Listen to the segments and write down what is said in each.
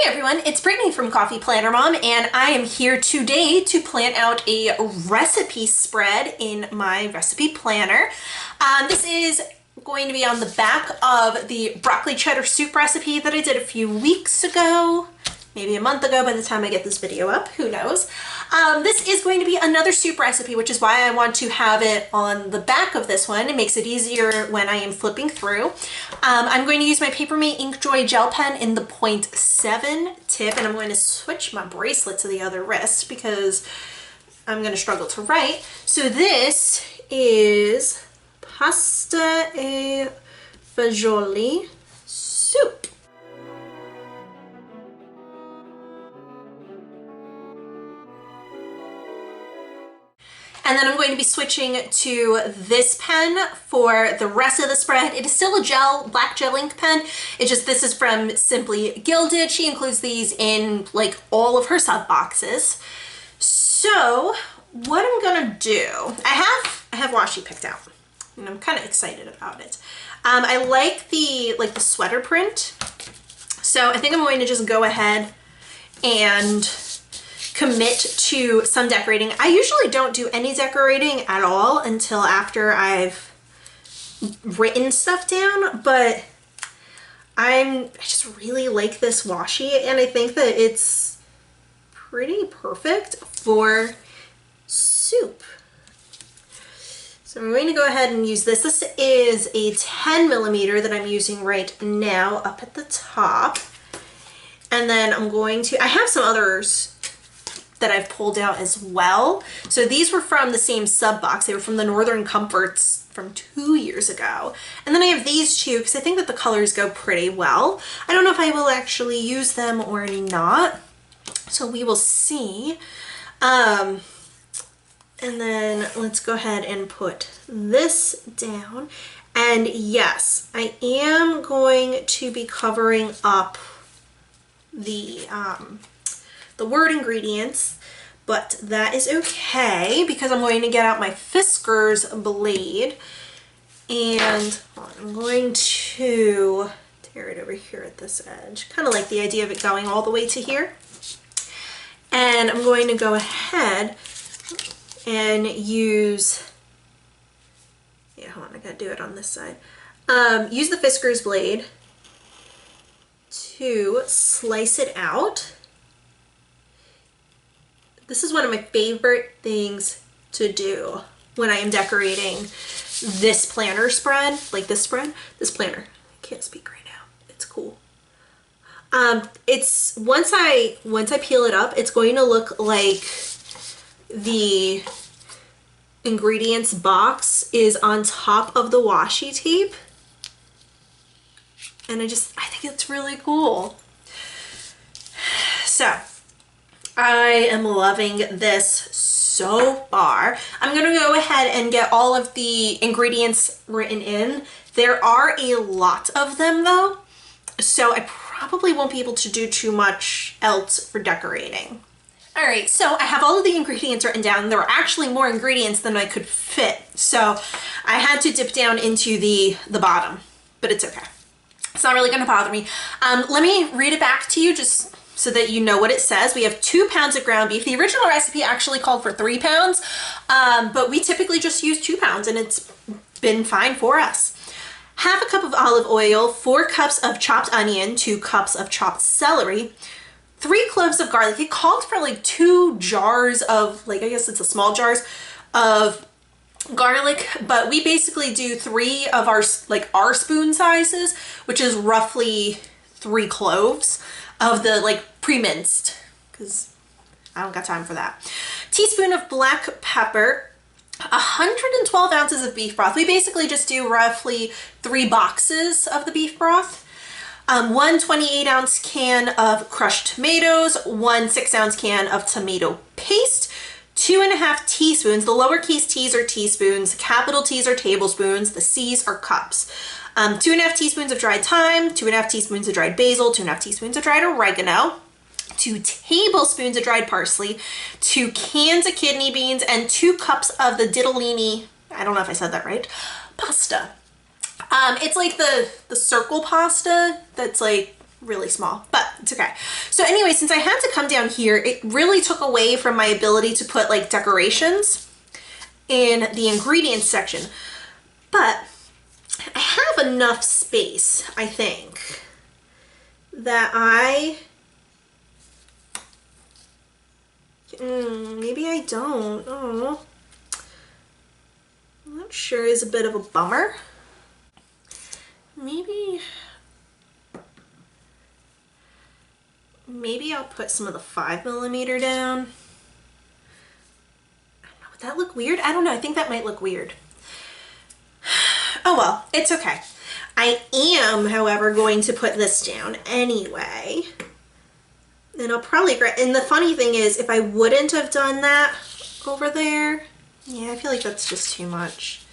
Hey everyone, it's Brittany from Coffee Planner Mom, and I am here today to plan out a recipe spread in my recipe planner. This is going to be on the back of the broccoli cheddar soup recipe that I did a few weeks ago, maybe a month ago by the time I get this video up, who knows. This is going to be another soup recipe, which is why I want to have it on the back of this one. It makes it easier when I am flipping through. I'm going to use my Paper Mate Inkjoy gel pen in the 0.7 tip, and I'm going to switch my bracelet to the other wrist because I'm going to struggle to write. So this is pasta e fagioli soup. And then I'm going to be switching to this pen for the rest of the spread. It is still a black gel ink pen. It's just, this is from Simply Gilded. She includes these in like all of her sub boxes. So what I'm gonna do, I have washi picked out and I'm kind of excited about it. I like the sweater print. So I think I'm going to just go ahead and commit to some decorating. I usually don't do any decorating at all until after I've written stuff down, but I just really like this washi, and I think that it's pretty perfect for soup. So I'm going to go ahead and use this. This is a 10 millimeter that I'm using right now up at the top. And then I'm going to, I have some others that I've pulled out as well. So these were from the same sub box. They were from the Northern Comforts from 2 years ago. And then I have these two because I think that the colors go pretty well. I don't know if I will actually use them or not. So we will see. And then let's go ahead and put this down. And yes, I am going to be covering up the word ingredients, but that is okay because I'm going to get out my Fisker's blade and I'm going to tear it over here at this edge. Kind of like the idea of it going all the way to here. And I'm going to go ahead and use, hold on, I gotta do it on this side. Use the Fisker's blade to slice it out. This is one of my favorite things to do when I am decorating this planner spread, like this planner. I can't speak right now. It's cool. It's once I peel it up, it's going to look like the ingredients box is on top of the washi tape. And I think it's really cool. So I am loving this so far. I'm gonna go ahead and get all of the ingredients written in. There are a lot of them though, so I probably won't be able to do too much else for decorating. All right, so I have all of the ingredients written down. There are actually more ingredients than I could fit, so I had to dip down into the bottom, but it's okay. It's not really gonna bother me. Let me read it back to you just so that you know what it says. We have 2 pounds of ground beef. The original recipe actually called for 3 pounds, but we typically just use 2 pounds and it's been fine for us. Half a cup of olive oil, 4 cups of chopped onion, 2 cups of chopped celery, 3 cloves of garlic. It called for like 2 jars of, like, I guess it's a small jars of garlic, but we basically do 3 of our spoon sizes, which is roughly 3 cloves of the pre-minced, because I don't got time for that. Teaspoon of black pepper, 112 ounces of beef broth. We basically just do roughly 3 boxes of the beef broth. 1 28-ounce can of crushed tomatoes, 1 6-ounce can of tomato paste, 2.5 teaspoons. The lowercase t's are teaspoons, capital T's are tablespoons, the C's are cups. 2.5 teaspoons of dried thyme, 2.5 teaspoons of dried basil, 2.5 teaspoons of dried oregano, 2 tablespoons of dried parsley, 2 cans of kidney beans, and 2 cups of the ditalini, I don't know if I said that right, pasta. It's like the circle pasta that's like really small, but it's okay. So anyway, since I had to come down here, it really took away from my ability to put like decorations in the ingredients section. But I have enough space, I think, that maybe I don't. Oh, I'm not sure, is a bit of a bummer. Maybe I'll put some of the 5mm down. I don't know, would that look weird? I don't know, I think that might look weird. Oh well, it's okay. I am, however, going to put this down anyway. And I'll probably, and the funny thing is, if I wouldn't have done that over there, yeah, I feel like that's just too much.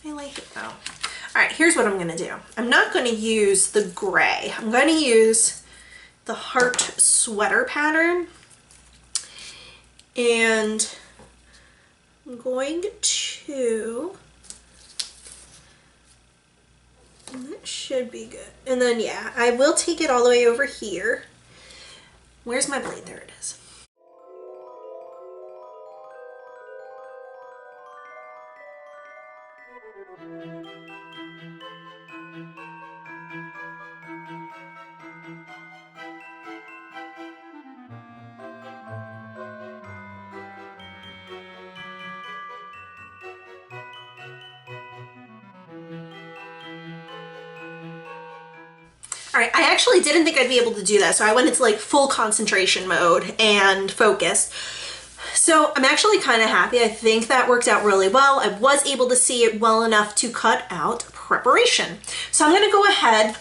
I like it though. All right, here's what I'm gonna do. I'm not gonna use the gray. I'm gonna use the heart sweater pattern. And I'm going to, and that should be good. And then, yeah, I will take it all the way over here. Where's my blade? There it is. All right, I actually didn't think I'd be able to do that, so I went into like full concentration mode and focus. So I'm actually kind of happy. I think that worked out really well. I was able to see it well enough to cut out preparation. So I'm gonna go ahead,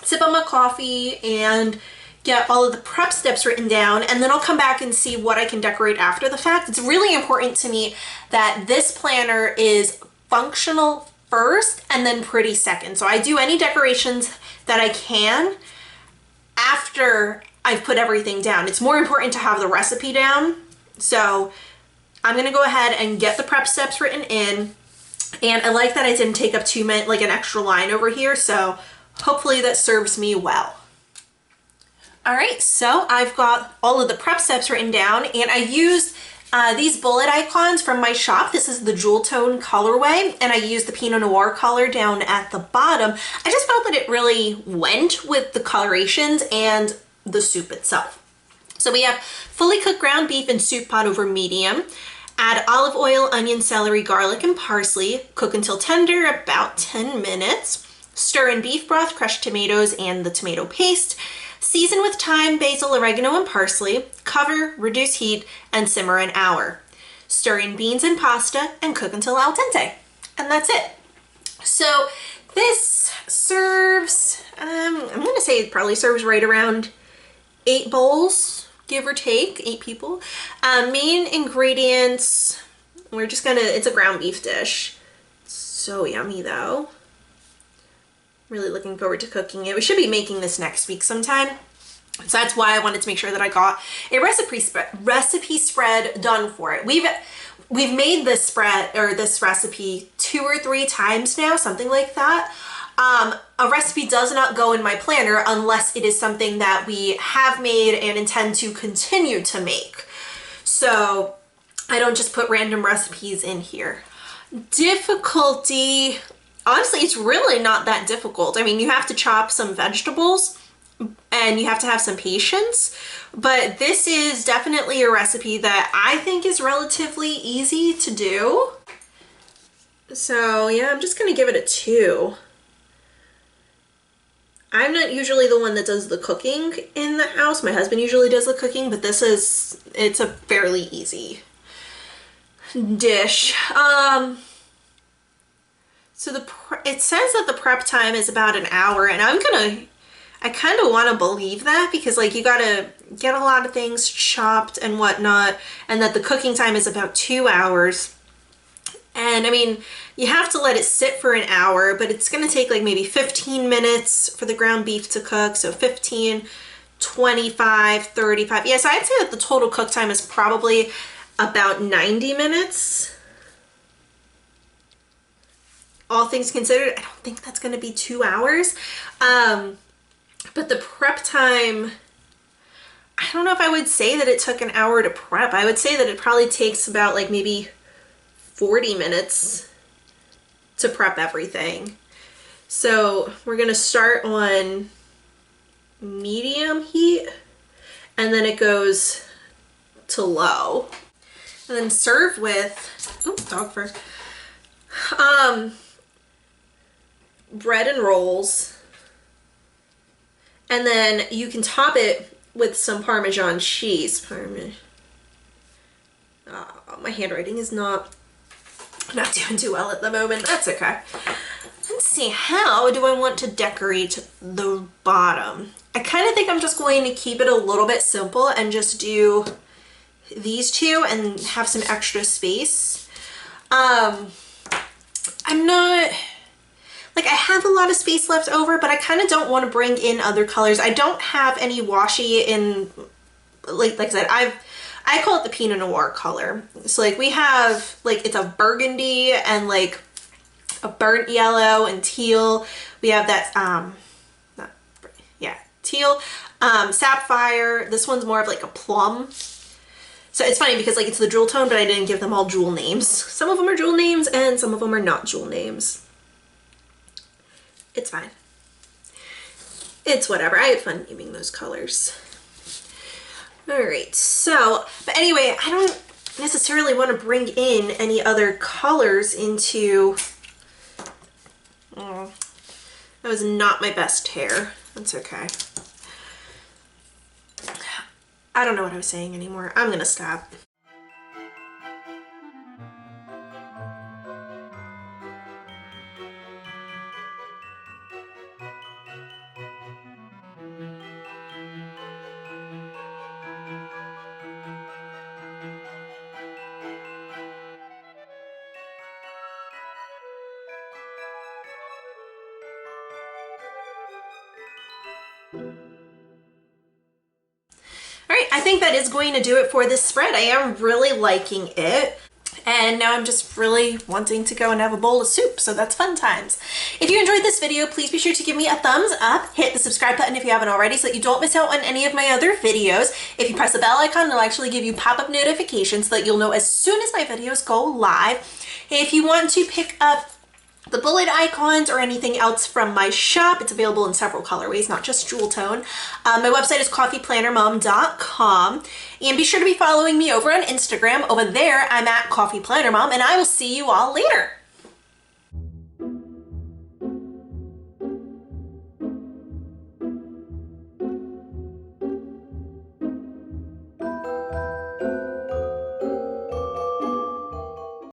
sip on my coffee, and get all of the prep steps written down, and then I'll come back and see what I can decorate after the fact. It's really important to me that this planner is functional first and then pretty second. So I do any decorations that I can after I've put everything down. It's more important to have the recipe down. So I'm gonna go ahead and get the prep steps written in. And I like that I didn't take up like an extra line over here. So hopefully that serves me well. All right, so I've got all of the prep steps written down, and I used these bullet icons from my shop. This is the Jewel Tone colorway, and I used the Pinot Noir color down at the bottom. I just felt that it really went with the colorations and the soup itself. So we have fully cooked ground beef in soup pot over medium. Add olive oil, onion, celery, garlic, and parsley. Cook until tender, about 10 minutes. Stir in beef broth, crushed tomatoes, and the tomato paste. Season with thyme, basil, oregano, and parsley. Cover, reduce heat, and simmer an hour. Stir in beans and pasta and cook until al dente. And that's it. So this serves, I'm gonna say it probably serves right around 8 bowls, give or take, 8 people. Main ingredients, we're just gonna, it's a ground beef dish. So yummy though. Really looking forward to cooking it. We should be making this next week sometime. So that's why I wanted to make sure that I got a recipe spread done for it. We've made this spread or this recipe 2 or 3 times now, something like that. A recipe does not go in my planner unless it is something that we have made and intend to continue to make. So I don't just put random recipes in here. Difficulty, honestly, it's really not that difficult. I mean, you have to chop some vegetables and you have to have some patience, but this is definitely a recipe that I think is relatively easy to do. So yeah, I'm just gonna give it a 2. I'm not usually the one that does the cooking in the house. My husband usually does the cooking, but it's a fairly easy dish. So it says that the prep time is about an hour, and I kind of want to believe that, because like you gotta get a lot of things chopped and whatnot, and that the cooking time is about 2 hours. And I mean, you have to let it sit for an hour, but it's gonna take like maybe 15 minutes for the ground beef to cook. So 15, 25, 35. Yeah, so I'd say that the total cook time is probably about 90 minutes. All things considered, I don't think that's gonna be 2 hours. But the prep time, I don't know if I would say that it took an hour to prep. I would say that it probably takes about like maybe 40 minutes to prep everything. So we're gonna start on medium heat and then it goes to low. And then serve with, oops, dog fur, bread and rolls. And then you can top it with some Parmesan cheese. My handwriting is not doing too well at the moment. That's okay. Let's see, how do I want to decorate the bottom? I kind of think I'm just going to keep it a little bit simple and just do these two and have some extra space. I'm not, like, I have a lot of space left over, but I kind of don't want to bring in other colors. I don't have any washi in, like I said, I call it the Pinot Noir color. So like we have, like, it's a burgundy and like a burnt yellow and teal. We have that, teal, sapphire. This one's more of like a plum. So it's funny because like it's the jewel tone, but I didn't give them all jewel names. Some of them are jewel names and some of them are not jewel names. It's fine. It's whatever. I had fun naming those colors. All right, so, but anyway, I don't necessarily want to bring in any other colors into, that was not my best hair. That's okay. I don't know what I was saying anymore. I'm gonna stop. All right, I think that is going to do it for this spread. I am really liking it. And now I'm just really wanting to go and have a bowl of soup, so that's fun times. If you enjoyed this video, please be sure to give me a thumbs up, hit the subscribe button if you haven't already so that you don't miss out on any of my other videos. If you press the bell icon, it'll actually give you pop-up notifications so that you'll know as soon as my videos go live. If you want to pick up the bullet icons or anything else from my shop, it's available in several colorways, not just jewel tone. My website is coffeeplannermom.com, and be sure to be following me over on Instagram. Over there, I'm at Coffee Planner Mom, and I will see you all later.